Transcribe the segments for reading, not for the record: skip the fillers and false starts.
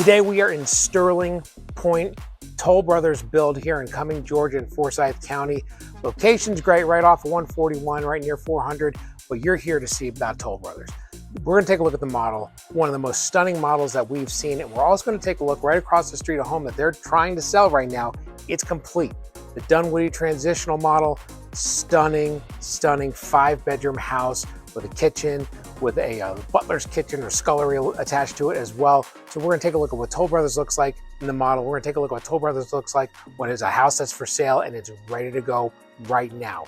Today we are in Sterling Pointe, Toll Brothers build here in Cumming, Georgia in Forsyth County. Location's great, right off of 141, right near 400, but you're here to see about Toll Brothers. We're gonna take a look at the model, one of the most stunning models that we've seen, and we're also gonna take a look right across the street, a home that they're trying to sell right now. It's complete. The Dunwoody transitional model, stunning 5-bedroom house with a kitchen, with a butler's kitchen or scullery attached to it as well. So we're gonna take a look at what Toll Brothers looks like in the model. We're gonna take a look at what Toll Brothers looks like when it's a house that's for sale and it's ready to go right now.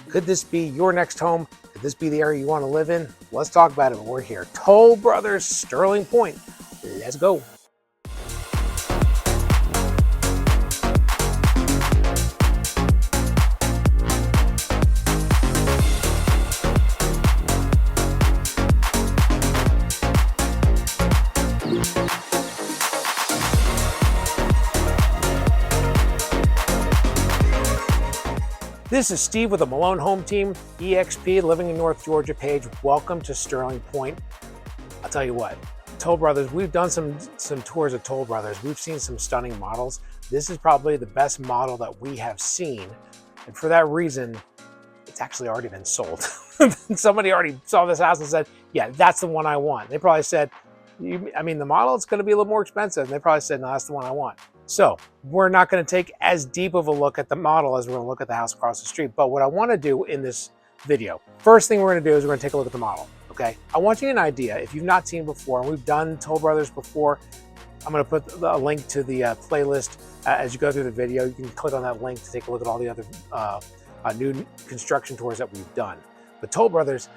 Could this be your next home? Could this be the area you wanna live in? Let's talk about it when we're here. Toll Brothers, Sterling Pointe. Let's go. This is Steve with the Malone Home Team, EXP, living in North Georgia page. Welcome to Sterling Pointe. I'll tell you what, Toll Brothers, we've done some tours of Toll Brothers. We've seen some stunning models. This is probably the best model that we have seen. And for that reason, it's actually already been sold. Somebody already saw this house and said, yeah, that's the one I want. They probably said, the model, it's gonna be a little more expensive. And they probably said, no, that's the one I want. So we're not going to take as deep of a look at the model as we're going to look at the house across the street. But what I want to do in this video, first thing we're going to do is we're going to take a look at the model. Okay. I want you an idea. If you've not seen before, and we've done Toll Brothers before, I'm going to put a link to the playlist as you go through the video. You can click on that link to take a look at all the other new construction tours that we've done. But Toll Brothers,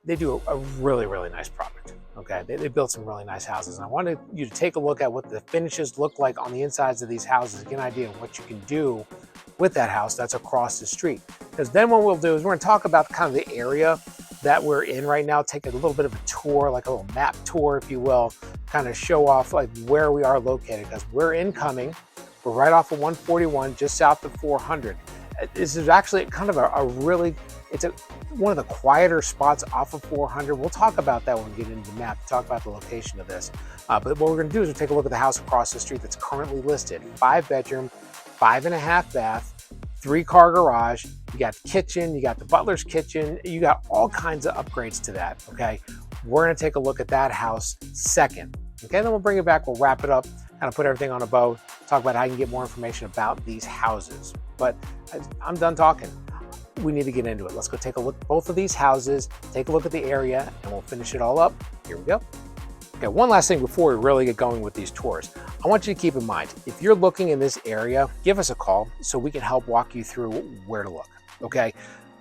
they do a really, really nice product. Okay, they built some really nice houses. And I wanted you to take a look at what the finishes look like on the insides of these houses, get an idea of what you can do with that house that's across the street. Because then what we'll do is we're gonna talk about kind of the area that we're in right now, take a little bit of a tour, like a little map tour, if you will, kind of show off like where we are located. Because we're in Cumming, we're right off of 141, just south of 400. This is actually kind of one of the quieter spots off of 400. We'll talk about that when we get into the map, talk about the location of this. But what we're gonna do is we'll take a look at the house across the street that's currently listed. 5-bedroom, 5.5 bath, 3-car garage. You got the kitchen, you got the butler's kitchen, you got all kinds of upgrades to that, okay? We're gonna take a look at that house second. Okay, then we'll bring it back, we'll wrap it up, kind of put everything on a bow, talk about how you can get more information about these houses. But I'm done talking. We need to get into it. Let's go take a look at both of these houses, take a look at the area, and we'll finish it all up. Here we go. Okay, one last thing before we really get going with these tours. I want you to keep in mind, if you're looking in this area, give us a call so we can help walk you through where to look, okay?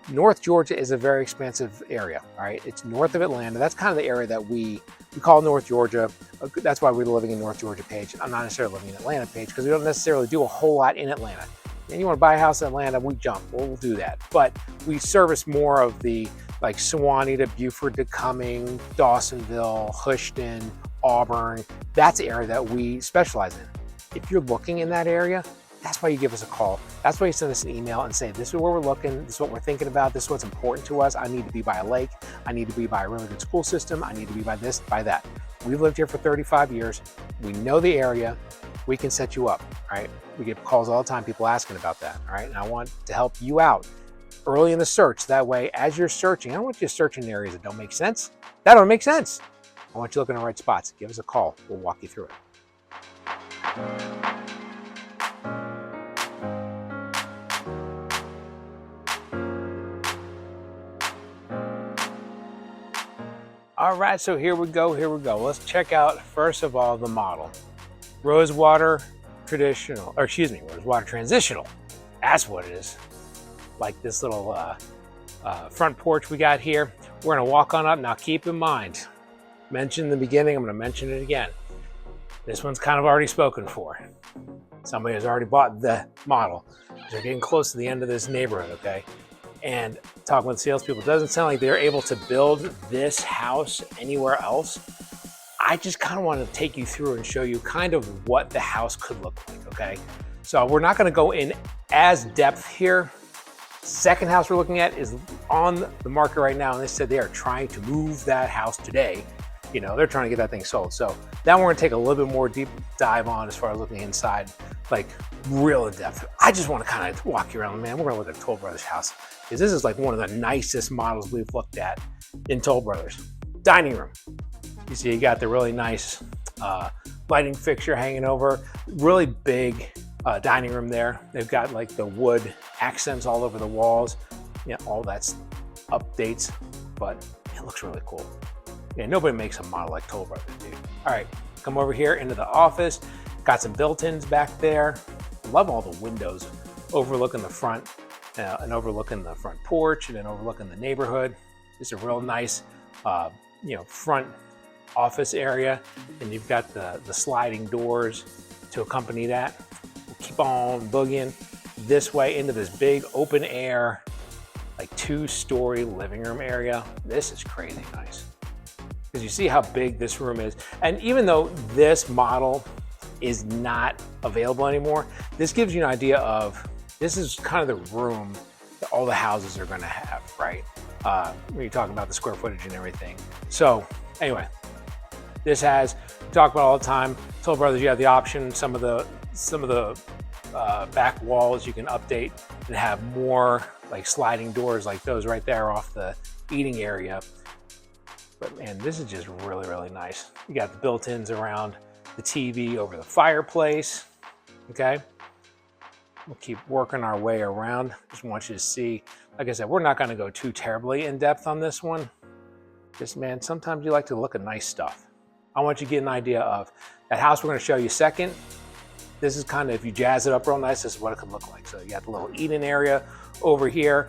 North Georgia is a very expansive area, all right? It's north of Atlanta. That's kind of the area that we call North Georgia. That's why we're living in North Georgia page. I'm not necessarily living in Atlanta page because we don't necessarily do a whole lot in Atlanta. And you want to buy a house in Atlanta, we jump, we'll do that. But we service more of the like Sewanee to Beaufort to Cumming, Dawsonville, Houston, Auburn. That's the area that we specialize in. If you're looking in that area, that's why you give us a call. That's why you send us an email and say, this is where we're looking, this is what we're thinking about, this is what's important to us. I need to be by a lake, I need to be by a really good school system, I need to be by this, by that. We've lived here for 35 years. We know the area. We can set you up, all right? We get calls all the time, people asking about that, all right? And I want to help you out early in the search. That way, as you're searching, I don't want you to search in areas that don't make sense. That don't make sense. I want you to look in the right spots. Give us a call. We'll walk you through it. All right, so here we go. Let's check out, first of all, the model. Rosewater transitional. That's what it is. Like this little front porch we got here. We're gonna walk on up. Now keep in mind, mentioned in the beginning, I'm gonna mention it again. This one's kind of already spoken for. Somebody has already bought the model. They're getting close to the end of this neighborhood, okay? And talking with salespeople, it doesn't sound like they're able to build this house anywhere else. I just kind of want to take you through and show you kind of what the house could look like, okay? So we're not going to go in as depth here. Second house we're looking at is on the market right now, and they said they are trying to move that house today. You know, they're trying to get that thing sold. So that we're gonna take a little bit more deep dive on as far as looking inside, like real in depth. I just wanna kind of walk you around, man. We're gonna look at Toll Brothers house, because this is like one of the nicest models we've looked at in Toll Brothers. Dining room. You see, you got the really nice lighting fixture hanging over, really big dining room there. They've got like the wood accents all over the walls. Yeah, all that's updates, but it looks really cool. Yeah, nobody makes a model like Toll Brothers, dude. All right, come over here into the office. Got some built-ins back there. Love all the windows overlooking the front and overlooking the front porch and then overlooking the neighborhood. It's a real nice, you know, front office area, and you've got the sliding doors to accompany that. We'll keep on boogieing this way into this big open air, like 2-story living room area. This is crazy nice, because you see how big this room is. And even though this model is not available anymore, this gives you an idea of, this is kind of the room that all the houses are gonna have, right? When you're talking about the square footage and everything. So anyway, this has, we talk about all the time, Toll Brothers, you have the option, some of the back walls you can update and have more like sliding doors like those right there off the eating area. But man, this is just really, really nice. You got the built-ins around the TV over the fireplace, okay? We'll keep working our way around. Just want you to see, like I said, we're not gonna go too terribly in depth on this one. Just, man, sometimes you like to look at nice stuff. I want you to get an idea of that house we're gonna show you second. This is kind of, if you jazz it up real nice, this is what it could look like. So you got the little eating area over here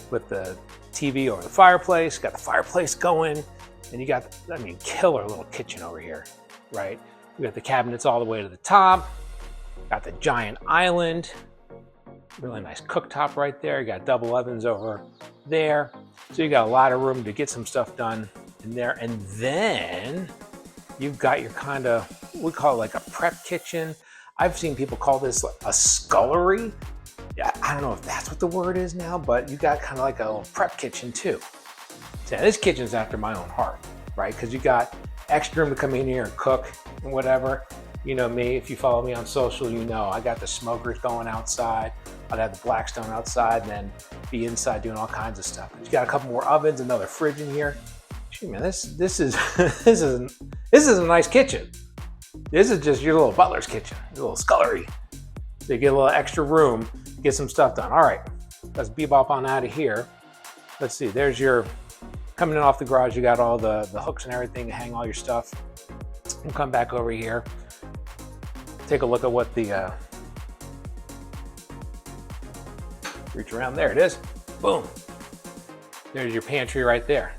with the TV over the fireplace, got the fireplace going, and you got, I mean, killer little kitchen over here, right? You got the cabinets all the way to the top, got the giant island, really nice cooktop right there. You got double ovens over there. So you got a lot of room to get some stuff done in there. And then you've got your kind of, we call it like a prep kitchen. I've seen people call this a scullery. Yeah, I don't know if that's what the word is now, but you got kind of like a little prep kitchen too. So this kitchen's after my own heart, right? Because you got extra room to come in here and cook and whatever. You know me, if you follow me on social, you know I got the smokers going outside. I'd have the Blackstone outside and then be inside doing all kinds of stuff. You got a couple more ovens, another fridge in here. Gee, man, this is this is a nice kitchen. This is just your little butler's kitchen, your little scullery. So you get a little extra room, get some stuff done. All right, let's bebop on out of here. Let's see, there's your, coming in off the garage, you got all the hooks and everything to hang all your stuff. We'll come back over here. Take a look at what the, reach around, there it is, boom. There's your pantry right there.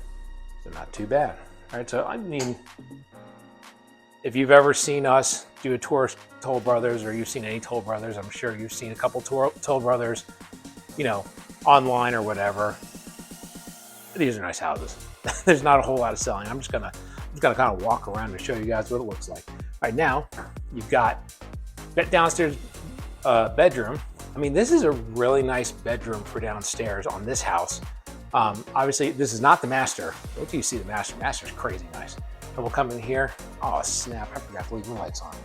So not too bad. All right, so I mean, if you've ever seen us do a tour of Toll Brothers, or you've seen any Toll Brothers, I'm sure you've seen a couple Toll Brothers, you know, online or whatever. These are nice houses. There's not a whole lot of selling. I'm just gonna kind of walk around and show you guys what it looks like. All right, now you've got that downstairs bedroom. I mean, this is a really nice bedroom for downstairs on this house. Obviously, this is not the master. Wait till you see the master. Master's crazy nice. And we'll come in here. Oh, snap, I forgot to leave the lights on.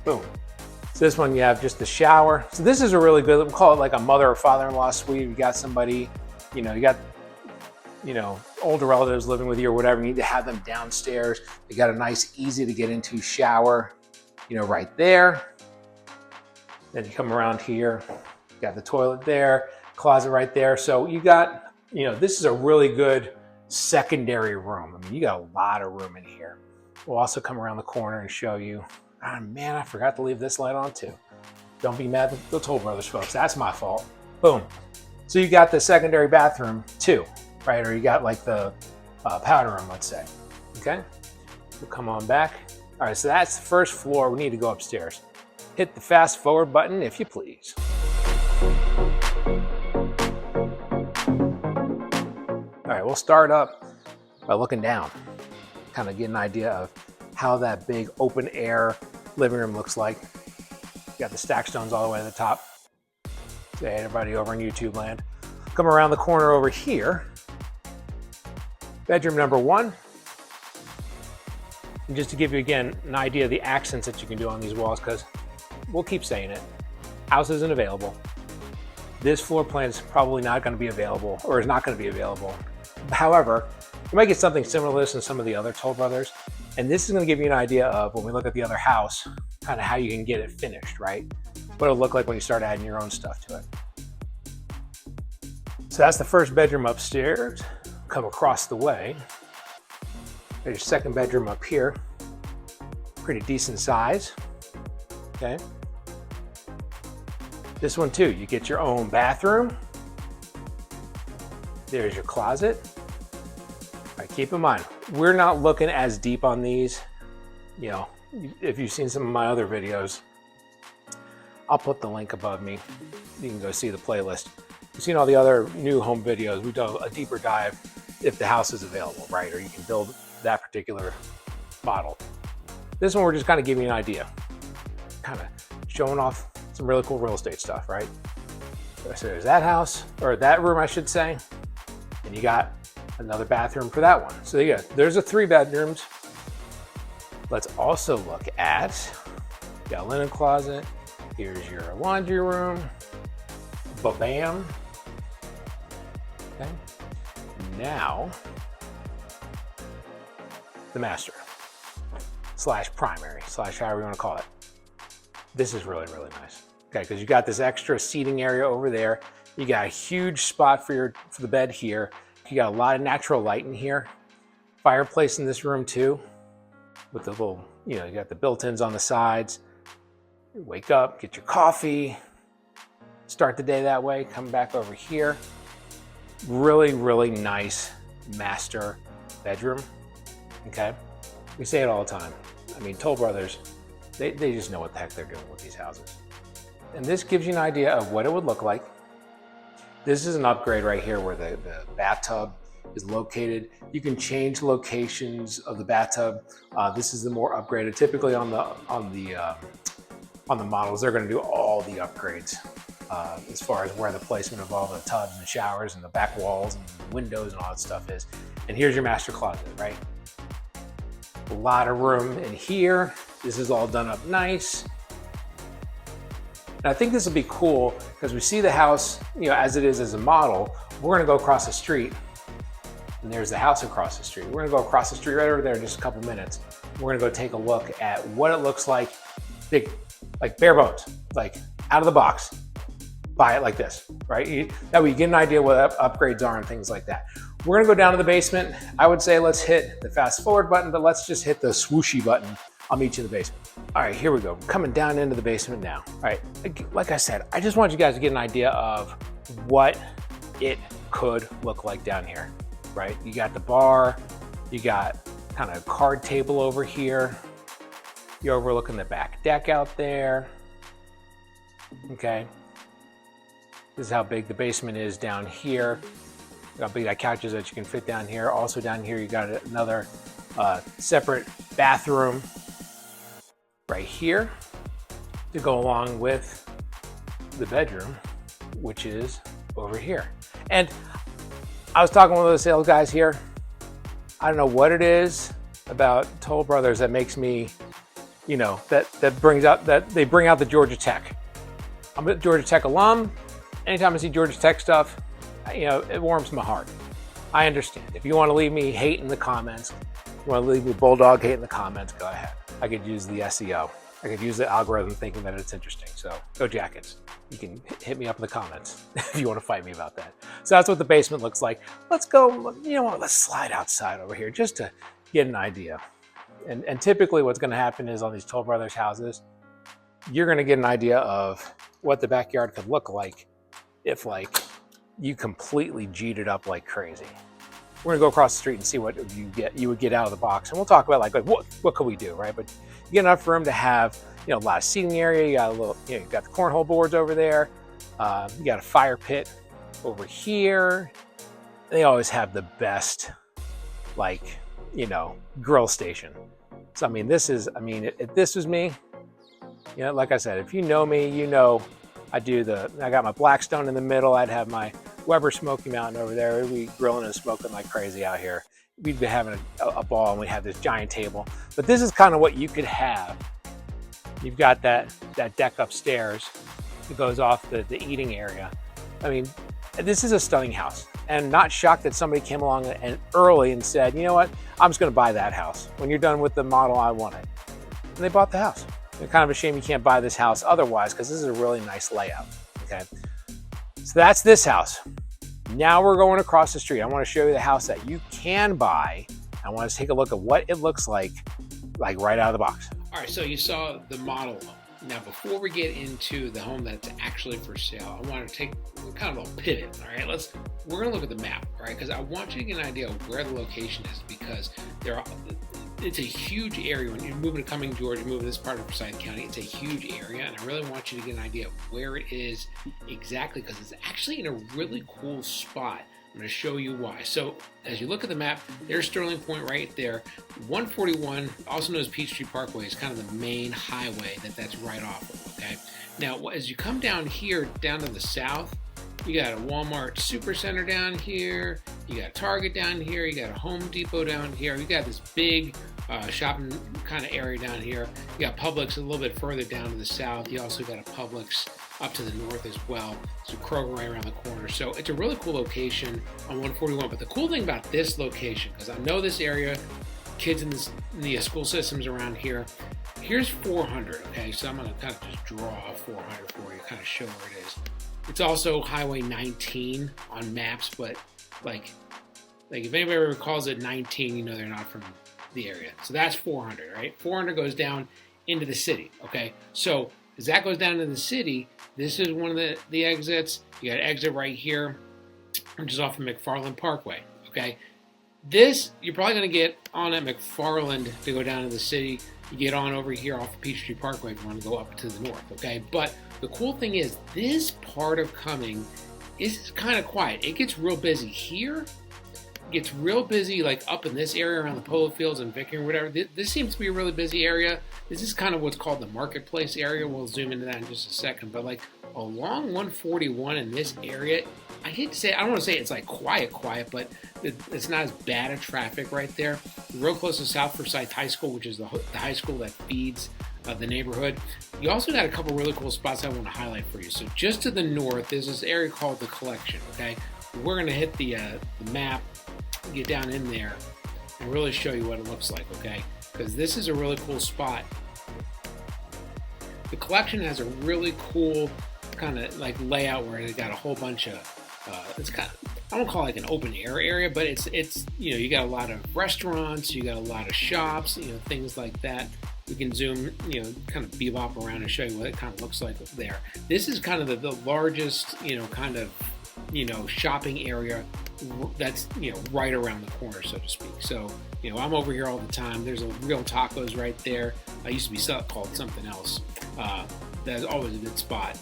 Boom. So this one, you have just the shower. So this is a really good, we'll call it like a mother or father-in-law suite. You got somebody, you know, you got, you know, older relatives living with you or whatever. You need to have them downstairs. You got a nice, easy to get into shower, you know, right there. Then you come around here, you got the toilet there, closet right there. So you got, you know, this is a really good secondary room. I mean, you got a lot of room in here. We'll also come around the corner and show you, ah, man, I forgot to leave this light on too. Don't be mad at the Toll Brothers folks, that's my fault. Boom. So you got the secondary bathroom too, right? Or you got like the powder room, let's say, okay? We'll come on back. All right, so that's the first floor. We need to go upstairs. Hit the fast forward button if you please. All right, we'll start up by looking down, kind of get an idea of how that big open air living room looks like. You got the stack stones all the way to the top. Say hey, everybody over in YouTube land. Come around the corner over here. Bedroom number one. And just to give you, again, an idea of the accents that you can do on these walls, because we'll keep saying it, house isn't available. This floor plan is probably not going to be available, or is not going to be available. However, you might get something similar to this in some of the other Toll Brothers. And this is going to give you an idea of, when we look at the other house, kind of how you can get it finished, right? What it'll look like when you start adding your own stuff to it. So that's the first bedroom upstairs. Come across the way. There's your second bedroom up here. Pretty decent size, okay? This one too, you get your own bathroom. There's your closet. All right, keep in mind, we're not looking as deep on these. You know, if you've seen some of my other videos, I'll put the link above me. You can go see the playlist. You've seen all the other new home videos. We've done a deeper dive if the house is available, right? Or you can build that particular model. This one, we're just kind of giving you an idea. Kind of showing off some really cool real estate stuff, right? So there's that house, or that room, I should say. And you got another bathroom for that one. So yeah, there's the 3 bedrooms. Let's also look at, you got a linen closet. Here's your laundry room. Ba-bam. Okay. Now, the master slash primary slash however you want to call it. This is really, really nice. Okay, because you got this extra seating area over there. You got a huge spot for the bed here. You got a lot of natural light in here. Fireplace in this room too, with the little, you know, you got the built-ins on the sides. You wake up, get your coffee, start the day that way, come back over here. Really, really nice master bedroom, okay? We say it all the time. I mean, Toll Brothers, they just know what the heck they're doing with these houses. And this gives you an idea of what it would look like. This is an upgrade right here where the bathtub is located. You can change locations of the bathtub. This is the more upgraded. Typically on the models, they're going to do all the upgrades as far as where the placement of all the tubs and showers and the back walls and windows and all that stuff is. And here's your master closet, right? A lot of room in here. This is all done up nice. And I think this will be cool because we see the house, you know, as it is as a model. We're going to go across the street, and there's the house across the street. We're going to go across the street right over there in just a couple minutes. We're going to go take a look at what it looks like, big, like bare bones, like out of the box. Buy it like this, right? That way you get an idea what upgrades are and things like that. We're gonna go down to the basement. I would say let's hit the fast forward button, but let's just hit the swooshy button on each of the basement. All right, here we go. Coming down into the basement now. All right, like I said, I just want you guys to get an idea of what it could look like down here, right? You got the bar, you got kind of a card table over here. You're overlooking the back deck out there, okay? This is how big the basement is down here. How big that couch is that you can fit down here. Also down here, you got another separate bathroom right here to go along with the bedroom, which is over here. And I was talking with one of the sales guys here. I don't know what it is about Toll Brothers that makes me, you know, that they bring out the Georgia Tech. I'm a Georgia Tech alum. Anytime I see Georgia Tech stuff, you know, it warms my heart. I understand. If you want to leave me hate in the comments, you want to leave me bulldog hate in the comments, go ahead. I could use the SEO. I could use the algorithm thinking that it's interesting. So go Jackets. You can hit me up in the comments if you want to fight me about that. So that's what the basement looks like. Let's go, you know what, let's slide outside over here just to get an idea. And typically what's going to happen is on these Toll Brothers houses, you're going to get an idea of what the backyard could look like if like you completely G'd it up like crazy. We're gonna go across the street and see what you would get out of the box, and we'll talk about like what could we do, right? But you get enough room to have, you know, a lot of seating area. You got a little, you know, you got the cornhole boards over there. You got a fire pit over here. They always have the best, like, you know, grill station. So I mean, if this was me, you know, like I said, if you know me, you know. I got my Blackstone in the middle. I'd have my Weber Smoky Mountain over there. We'd be grilling and smoking like crazy out here we'd be having a ball, and we had this giant table. But this is kind of what you could have. You've got that deck upstairs that goes off the eating area. I mean, this is a stunning house, and not shocked that somebody came along and early and said, you know what, I'm just going to buy that house. When you're done with the model, I want it. And they bought the house. It's kind of a shame you can't buy this house otherwise, because this is a really nice layout. Okay, so that's this house. Now we're going across the street. I want to show you the house that you can buy. I want to take a look at what it looks like right out of the box. All right, so you saw the model home. Now, before we get into the home that's actually for sale, I want to take kind of a pivot. All right, we're going to look at the map, all right, because I want you to get an idea of where the location is, because it's a huge area. When you're moving to Cumming, Georgia, moving to this part of Forsyth County, it's a huge area, and I really want you to get an idea of where it is exactly, because it's actually in a really cool spot. I'm going to show you why. So as you look at the map, there's Sterling Pointe right there. 141, also known as Peachtree Parkway, is kind of the main highway that's right off of, okay? Now, as you come down here, down to the south, you got a Walmart Supercenter down here, you got Target down here, you got a Home Depot down here, you got this big shopping kind of area down here. You got Publix a little bit further down to the south. You also got a Publix up to the north as well. There's a Kroger right around the corner. So it's a really cool location on 141. But the cool thing about this location, because I know this area, kids in the school systems around here, here's 400, okay? So I'm gonna kind of just draw 400 for you, kind of show where it is. It's also Highway 19 on maps, but like if anybody ever calls it 19, you know they're not from the area. So that's 400, right? 400 goes down into the city, okay? So as that goes down into the city, this is one of the exits. You got an exit right here, which is off of McFarland Parkway, okay? This, you're probably gonna get on at McFarland to go down to the city. You get on over here off of Peachtree Parkway if you want to go up to the north, okay? But the cool thing is, this part of Cumming is kind of quiet. It gets real busy here. It gets real busy like up in this area around the polo fields and Vicky or whatever. This seems to be a really busy area. This is kind of what's called the marketplace area. We'll zoom into that in just a second. But like along 141 in this area, I hate to say, I don't want to say it's like quiet, but it's not as bad a traffic right there. Real close to South Forsyth High School, which is the high school that feeds the neighborhood. You also got a couple really cool spots I want to highlight for you. So just to the north, there's this area called the Collection, okay? We're going to hit the map, get down in there, and really show you what it looks like, okay? Because this is a really cool spot. The Collection has a really cool kind of like layout where it got a whole bunch of, it's kind of, I don't call it like an open air area, but it's you know, you got a lot of restaurants, you got a lot of shops, you know, things like that. We can zoom, you know, kind of bebop around and show you what it kind of looks like there. This is kind of the largest, you know, kind of, you know, shopping area that's, you know, right around the corner, so to speak. So, you know, I'm over here all the time. There's a Real Tacos right there. I used to be called something else. That's always a good spot.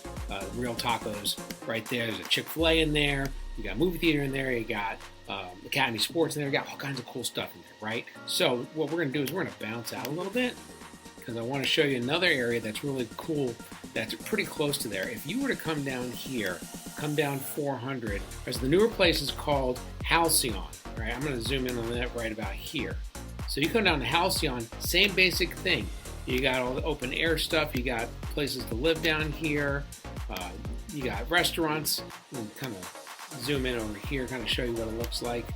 Real Tacos right there. There's a Chick-fil-A in there. You got a movie theater in there. You got Academy Sports in there. You got all kinds of cool stuff in there, right? So what we're going to do is we're going to bounce out a little bit, because I want to show you another area that's really cool, that's pretty close to there. If you were to come down here, come down 400, there's the newer place is called Halcyon, right? I'm going to zoom in on that right about here. So you come down to Halcyon, same basic thing. You got all the open air stuff, you got places to live down here, you got restaurants. We'll kind of zoom in over here, kind of show you what it looks like.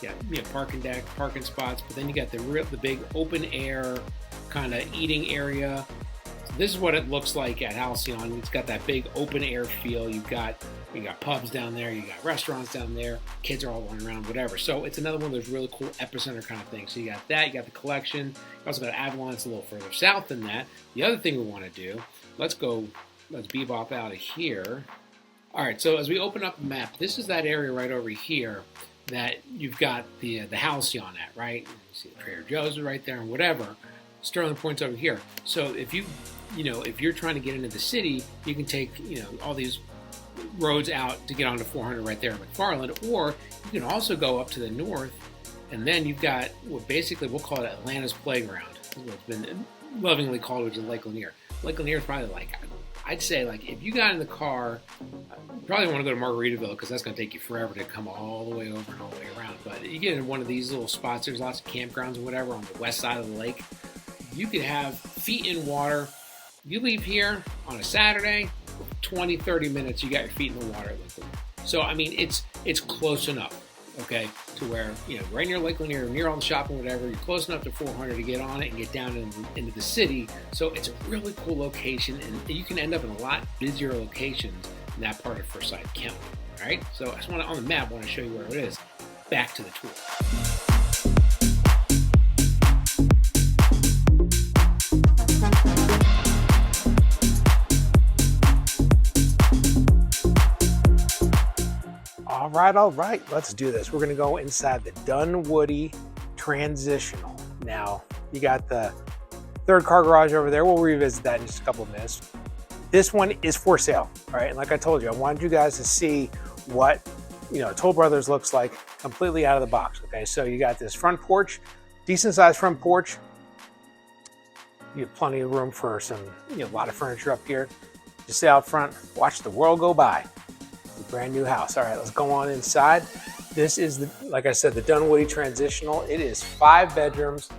You got parking deck, parking spots, but then you got the big open air kind of eating area. So this is what it looks like at Halcyon. It's got that big open air feel. You got pubs down there, you got restaurants down there, kids are all running around, whatever. So it's another one of those really cool epicenter kind of things. So you got that, you got the Collection, you also got Avalon. It's a little further south than that. The other thing we want to do, let's bebop out of here. All right, so as we open up the map, this is that area right over here that you've got the Halcyon at, right? You see Trader Joe's is right there and whatever. Sterling Pointe's over here. So if if you're trying to get into the city, you can take, all these roads out to get onto 400 right there in McFarland, or you can also go up to the north, and then you've got what basically we'll call it Atlanta's Playground. This is what's been lovingly called, which is Lake Lanier. Lake Lanier is probably like, I'd say like if you got in the car, you probably want to go to Margaritaville because that's going to take you forever to come all the way over and all the way around. But you get in one of these little spots, there's lots of campgrounds and whatever on the west side of the lake. You could have feet in water. You leave here on a Saturday, 20, 30 minutes, you got your feet in the water. So, I mean, it's close enough, okay, to where, right near Lake Lanier, near all the shopping, whatever, you're close enough to 400 to get on it and get down into the city. So it's a really cool location, and you can end up in a lot busier locations in that part of Forsyth County, all right? So I just want to, on the map, want to show you where it is. Back to the tour. All right, let's do this. We're gonna go inside the Dunwoody Transitional. Now, you got the third car garage over there. We'll revisit that in just a couple of minutes. This one is for sale, all right? And like I told you, I wanted you guys to see what, Toll Brothers looks like completely out of the box, okay? So you got this front porch, decent sized front porch. You have plenty of room for some, a lot of furniture up here. Just sit out front, watch the world go by. Brand new house. All right, let's go on inside. This is, like I said, the Dunwoody Transitional. It is 5 bedrooms,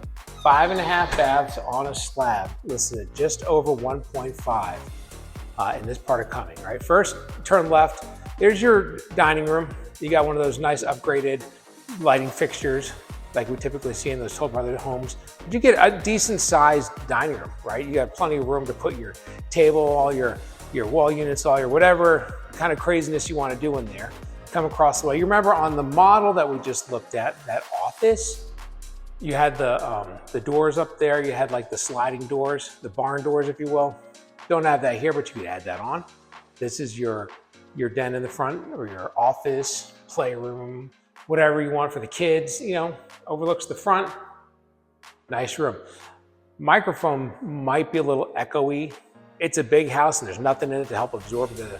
5.5 baths on a slab, listed at just over 1.5 in this part of Cumming, right? First, turn left. There's your dining room. You got one of those nice upgraded lighting fixtures like we typically see in those Toll Brothers homes. But you get a decent sized dining room, right? You got plenty of room to put your table, all your wall units, all your whatever kind of craziness you want to do in there. Come across the way. You remember on the model that we just looked at, that office, you had the doors up there. You had like the sliding doors, the barn doors, if you will. Don't have that here, but you could add that on. This is your den in the front, or your office, playroom, whatever you want for the kids, overlooks the front. Nice room. Microphone might be a little echoey. It's a big house and there's nothing in it to help absorb the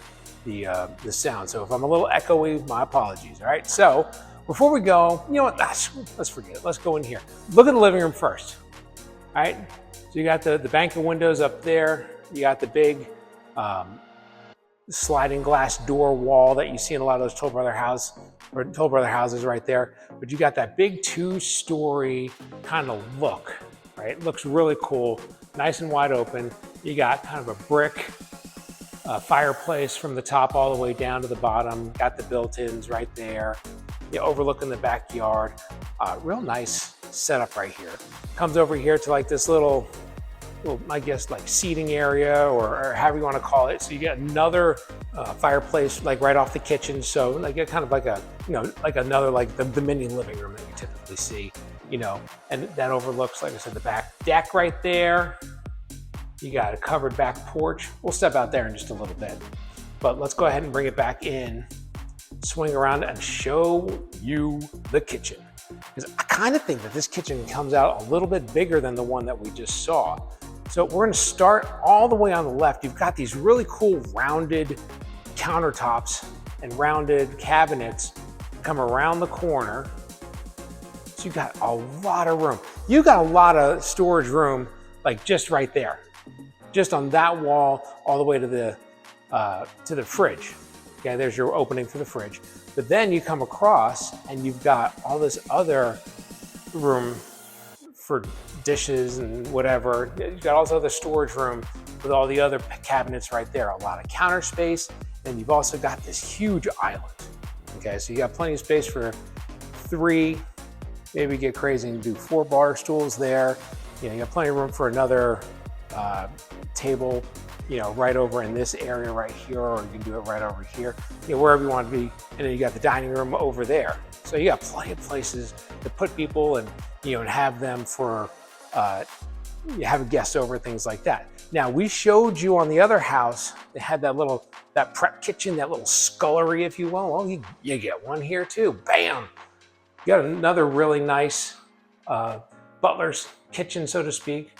sound. So if I'm a little echoey, my apologies, all right? So before we go, you know what, let's forget it. Let's go in here. Look at the living room first, all right? So you got the bank of windows up there. You got the big sliding glass door wall that you see in a lot of those Toll Brother houses right there. But you got that big 2-story kind of look, right? It looks really cool, nice and wide open. You got kind of a brick fireplace from the top all the way down to the bottom. Got the built-ins right there. You're overlooking the backyard. Real nice setup right here. Comes over here to like this little, I guess, like seating area or however you want to call it. So you get another fireplace like right off the kitchen. So like kind of like a, like another, like the mini living room that you typically see, and that overlooks, like I said, the back deck right there. You got a covered back porch. We'll step out there in just a little bit, but let's go ahead and bring it back in, swing around and show you the kitchen. Because I kind of think that this kitchen comes out a little bit bigger than the one that we just saw. So we're gonna start all the way on the left. You've got these really cool rounded countertops and rounded cabinets come around the corner. So you got a lot of room. You got a lot of storage room, like just right there. Just on that wall, all the way to the fridge. Okay, there's your opening for the fridge. But then you come across and you've got all this other room for dishes and whatever. You've got all this other storage room with all the other cabinets right there. A lot of counter space, and you've also got this huge island. Okay, so you got plenty of space for 3, maybe get crazy and do 4 bar stools there. You got plenty of room for another table, right over in this area right here, or you can do it right over here, wherever you want to be. And then you got the dining room over there. So you got plenty of places to put people and, and have them for, having guests over, things like that. Now, we showed you on the other house, they had that prep kitchen, that little scullery, if you will. Well, you get one here too. Bam! You got another really nice butler's kitchen, so to speak,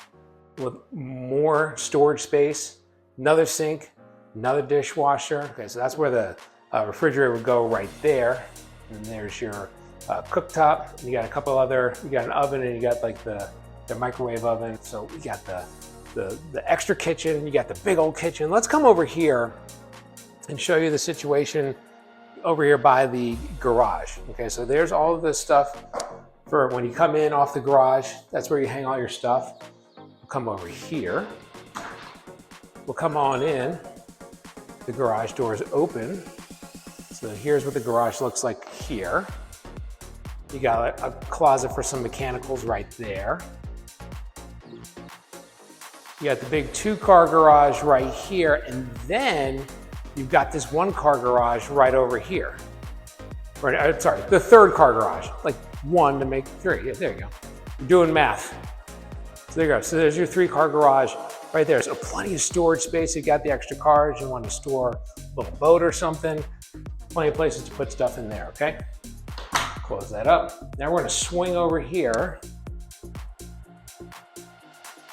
with more storage space, another sink, another dishwasher. Okay, so that's where the refrigerator would go right there. And there's your cooktop. You got a couple other, you got an oven, and you got like the microwave oven. So we got the the extra kitchen, you got the big old kitchen. Let's come over here and show you the situation over here by the garage. Okay, so there's all of this stuff for when you come in off the garage. That's where you hang all your stuff. We'll come over here. We'll come on in. The garage door is open. So here's what the garage looks like here. You got a closet for some mechanicals right there. You got the big 2-car garage right here, and then you've got this 1-car garage right over here. Right, sorry, the 3rd-car garage, like 1 to make 3. Yeah, there you go. You're doing math. So there you go. So there's your 3-car garage right there. So plenty of storage space. You got the extra cars. You want to store a little boat or something. Plenty of places to put stuff in there, okay? Close that up. Now we're going to swing over here.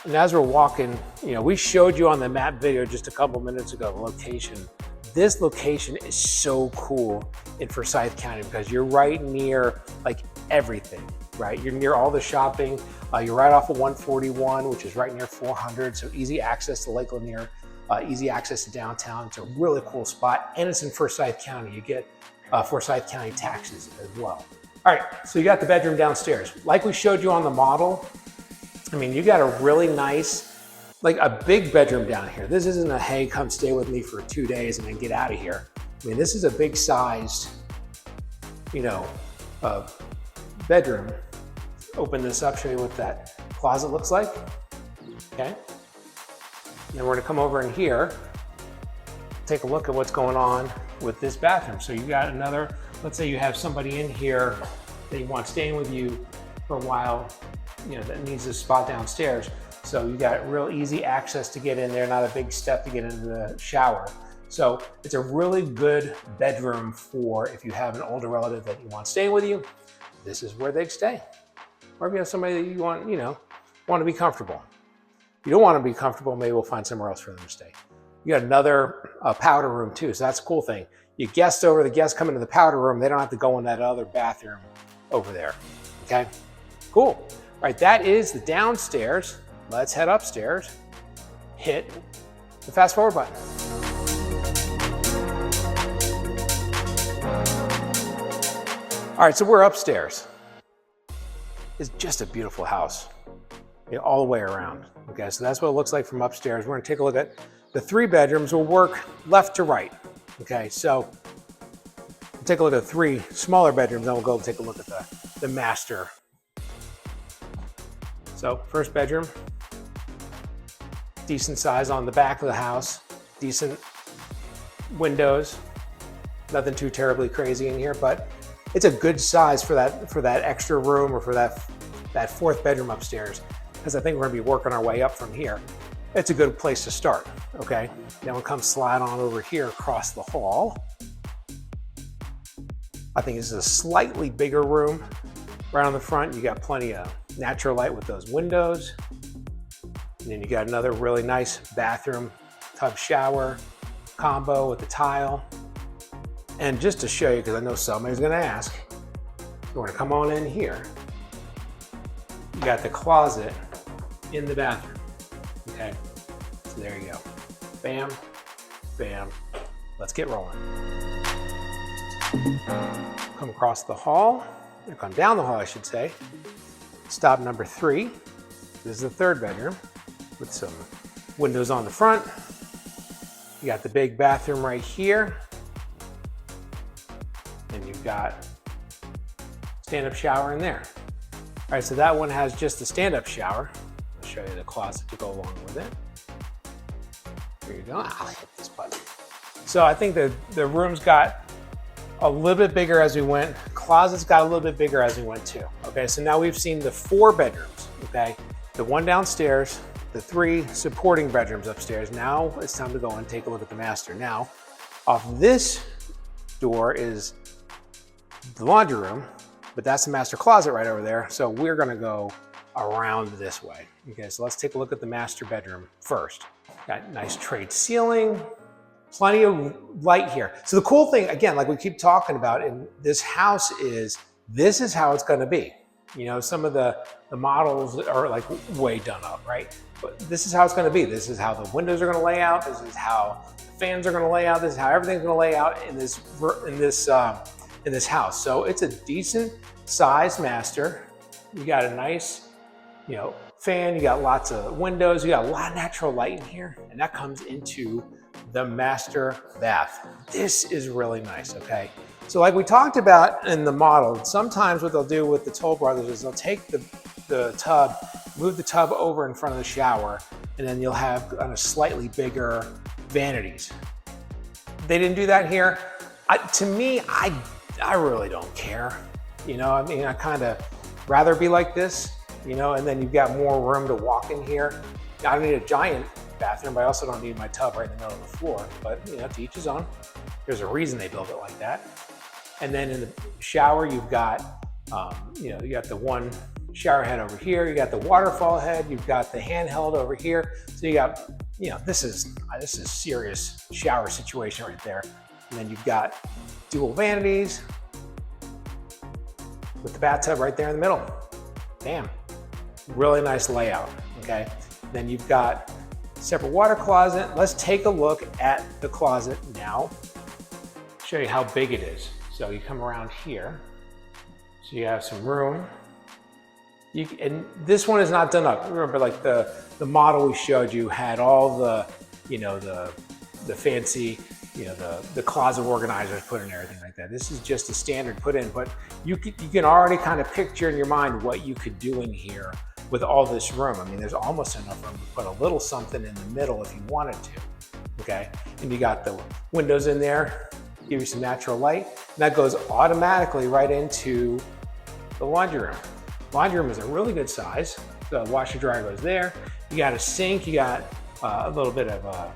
And as we're walking, you know, we showed you on the map video just a couple minutes ago the location. This location is so cool in Forsyth County because you're right near like everything, right? You're near all the shopping. You're right off of 141, which is right near 400. So easy access to Lake Lanier, easy access to downtown. It's a really cool spot. And it's in Forsyth County. You get Forsyth County taxes as well. All right, so you got the bedroom downstairs. Like we showed you on the model, I mean, you got a really nice, like a big bedroom down here. This isn't a, hey, come stay with me for 2 days and then get out of here. I mean, this is a big sized, you know, bedroom. Open this up, show you what that closet looks like. Okay. Then we're gonna come over in here, take a look at what's going on with this bathroom. So you got another, let's say you have somebody in here that you want staying with you for a while, you know, that needs a spot downstairs. So you got real easy access to get in there, not a big step to get into the shower. So it's a really good bedroom for if you have an older relative that you want staying with you, this is where they'd stay. Or if you have somebody that you want, you know, want to be comfortable. If you don't want to be comfortable, maybe we'll find somewhere else for them to stay. You got another powder room too, so that's a cool thing. You guests over, the guests come into the powder room, they don't have to go in that other bathroom over there, okay? Cool. All right, that is the downstairs. Let's head upstairs, hit the fast forward button. All right, so we're upstairs. It's just a beautiful house, you know, all the way around. Okay, so that's what it looks like from upstairs. We're gonna take a look at the 3 bedrooms. We'll work left to right. Okay, so we'll take a look at 3 smaller bedrooms, then we'll go take a look at the master. So first bedroom, decent size on the back of the house, decent windows, nothing too terribly crazy in here, but it's a good size for that extra room or for that 4th bedroom upstairs, because I think we're gonna be working our way up from here. It's a good place to start, okay? Then we'll come slide on over here across the hall. I think this is a slightly bigger room. Right on the front, you got plenty of natural light with those windows. And then you got another really nice bathroom, tub shower combo with the tile. And just to show you, because I know somebody's gonna ask, we're gonna come on in here. You got the closet in the bathroom, okay? So there you go. Bam, bam, let's get rolling. Come across the hall, or come down the hall, I should say. Stop number 3. This is the 3rd bedroom with some windows on the front. You got the big bathroom right here. And you've got stand-up shower in there. All right, so that one has just the stand-up shower. I'll show you the closet to go along with it. There you go. I'll hit this button. So I think the rooms got a little bit bigger as we went. Closets got a little bit bigger as we went too. Okay, so now we've seen the 4 bedrooms, okay? The 1 downstairs, the 3 supporting bedrooms upstairs. Now it's time to go and take a look at the master. Now, off this door is the laundry room, but that's the master closet right over there. So we're gonna go around this way. Okay, so let's take a look at the master bedroom first. Got nice trade ceiling, plenty of light here. So the cool thing, again, like we keep talking about in this house is, this is how it's gonna be. You know, some of the models are like way done up, right? But this is how it's going to be. This is how the windows are going to lay out. This is how the fans are going to lay out. This is how everything's going to lay out in this house. So it's a decent size master. You got a nice, you know, fan. You got lots of windows. You got a lot of natural light in here, and that comes into the master bath. This is really nice. Okay. So like we talked about in the model, sometimes what they'll do with the Toll Brothers is they'll take the tub, move the tub over in front of the shower, and then you'll have a slightly bigger vanities. They didn't do that here. To me, I really don't care. You know, I mean, I kind of rather be like this, you know, and then you've got more room to walk in here. I don't need a giant bathroom, but I also don't need my tub right in the middle of the floor. But, you know, to each his own. There's a reason they built it like that. And then in the shower, you've got, you know, you got the one shower head over here. You got the waterfall head. You've got the handheld over here. So you got, you know, this is serious shower situation right there. And then you've got dual vanities with the bathtub right there in the middle. Damn, really nice layout. Okay. Then you've got separate water closet. Let's take a look at the closet now. Show you how big it is. So you come around here, so you have some room. And this one is not done up. Remember, like the model we showed you had all the, you know, the fancy, you know, the closet organizers put in, everything like that. This is just a standard put in, but you can already kind of picture in your mind what you could do in here with all this room. I mean, there's almost enough room to put a little something in the middle if you wanted to. Okay, and you got the windows in there. Give you some natural light, and that goes automatically right into the laundry room. Laundry room is a really good size. The washer dryer goes there. You got a sink, you got a little bit of a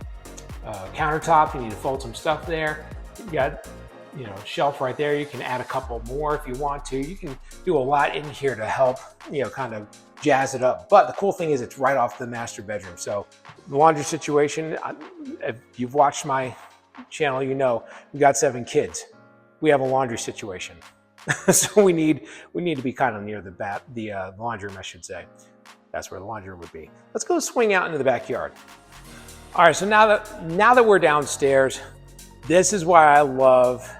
countertop. You need to fold some stuff there. You got, you know, shelf right there. You can add a couple more if you want to. You can do a lot in here to help, you know, kind of jazz it up. But the cool thing is it's right off the master bedroom. So the laundry situation, if you've watched my channel, you know, we got 7 kids. We have a laundry situation. So we need to be kind of near the laundry room, I should say. That's where the laundry room would be. Let's go swing out into the backyard. All right, so now that we're downstairs, this is why I love,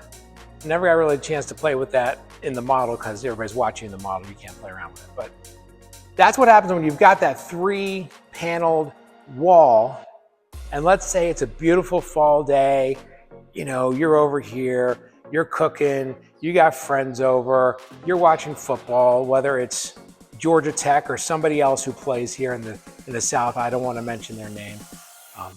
never got really a chance to play with that in the model because everybody's watching the model, you can't play around with it. But that's what happens when you've got that 3-paneled wall. And let's say it's a beautiful fall day, you know, you're over here, you're cooking, you got friends over, you're watching football, whether it's Georgia Tech or somebody else who plays here in the South. I don't want to mention their name.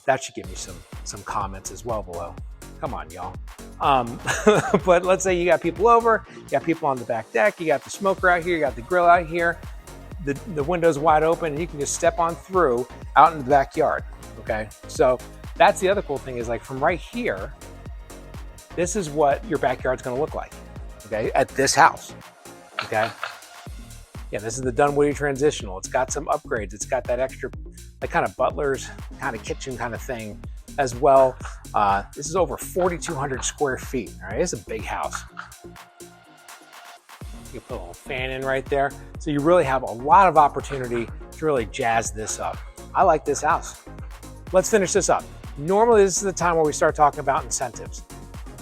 That should give me some comments as well below. Come on, y'all. But let's say you got people over, you got people on the back deck, you got the smoker out here, you got the grill out here, the window's wide open, and you can just step on through out in the backyard. Okay, so that's the other cool thing is like from right here, this is what your backyard's going to look like. Okay, at this house. Okay, yeah, this is the Dunwoody transitional. It's got some upgrades. It's got that extra, like kind of butler's kind of kitchen kind of thing as well. This is over 4,200 square feet. All right, it's a big house. You put a little fan in right there. So you really have a lot of opportunity to really jazz this up. I like this house. Let's finish this up. Normally, this is the time where we start talking about incentives.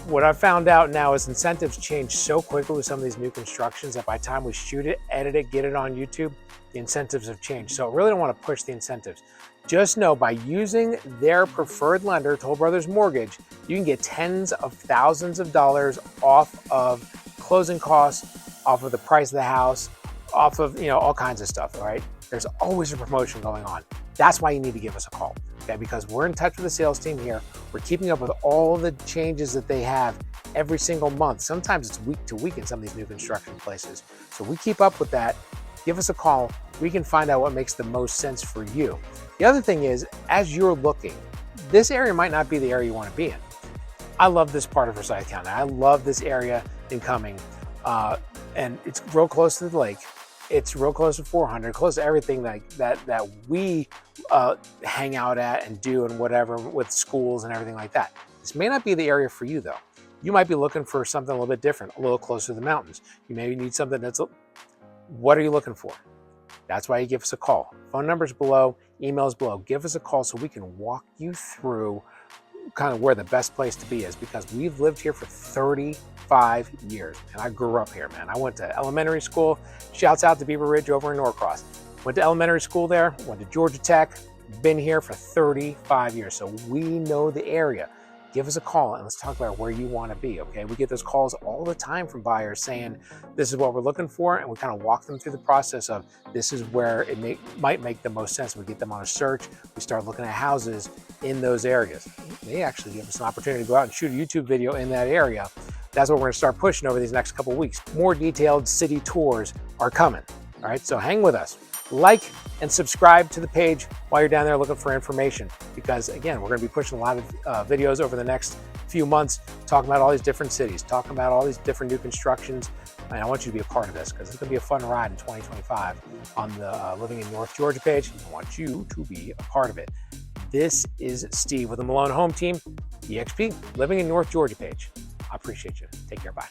What I've found out now is incentives change so quickly with some of these new constructions that by the time we shoot it, edit it, get it on YouTube, the incentives have changed. So I really don't want to push the incentives. Just know by using their preferred lender, Toll Brothers Mortgage, you can get tens of thousands of dollars off of closing costs, off of the price of the house, off of, you know, all kinds of stuff, all right? There's always a promotion going on. That's why you need to give us a call, okay? Because we're in touch with the sales team here. We're keeping up with all the changes that they have every single month. Sometimes it's week to week in some of these new construction places. So we keep up with that. Give us a call. We can find out what makes the most sense for you. The other thing is, as you're looking, this area might not be the area you want to be in. I love this part of Forsyth County. I love this area in Cumming. And it's real close to the lake. It's real close to 400, close to everything that we hang out at and do and whatever with schools and everything like that. This may not be the area for you though. You might be looking for something a little bit different, a little closer to the mountains. You maybe need something that's What are you looking for? That's why you give us a call. Phone number's below, email's below. Give us a call so we can walk you through kind of where the best place to be is, because we've lived here for 35 years. And I grew up here, man. I went to elementary school. Shouts out to Beaver Ridge over in Norcross. Went to elementary school there, went to Georgia Tech, been here for 35 years. So we know the area. Give us a call and let's talk about where you want to be, okay? We get those calls all the time from buyers saying, this is what we're looking for, and we kind of walk them through the process of this is where it might make the most sense. We get them on a search, we start looking at houses in those areas. They actually give us an opportunity to go out and shoot a YouTube video in that area. That's what we're gonna start pushing over these next couple of weeks. More detailed city tours are coming, all right? So hang with us. Like and subscribe to the page while you're down there looking for information, because again, we're going to be pushing a lot of videos over the next few months, talking about all these different cities, talking about all these different new constructions. And I want you to be a part of this because it's going to be a fun ride in 2025 on the Living in North Georgia page. I want you to be a part of it. This is Steve with the Malone Home Team, EXP, Living in North Georgia page. I appreciate you. Take care. Bye.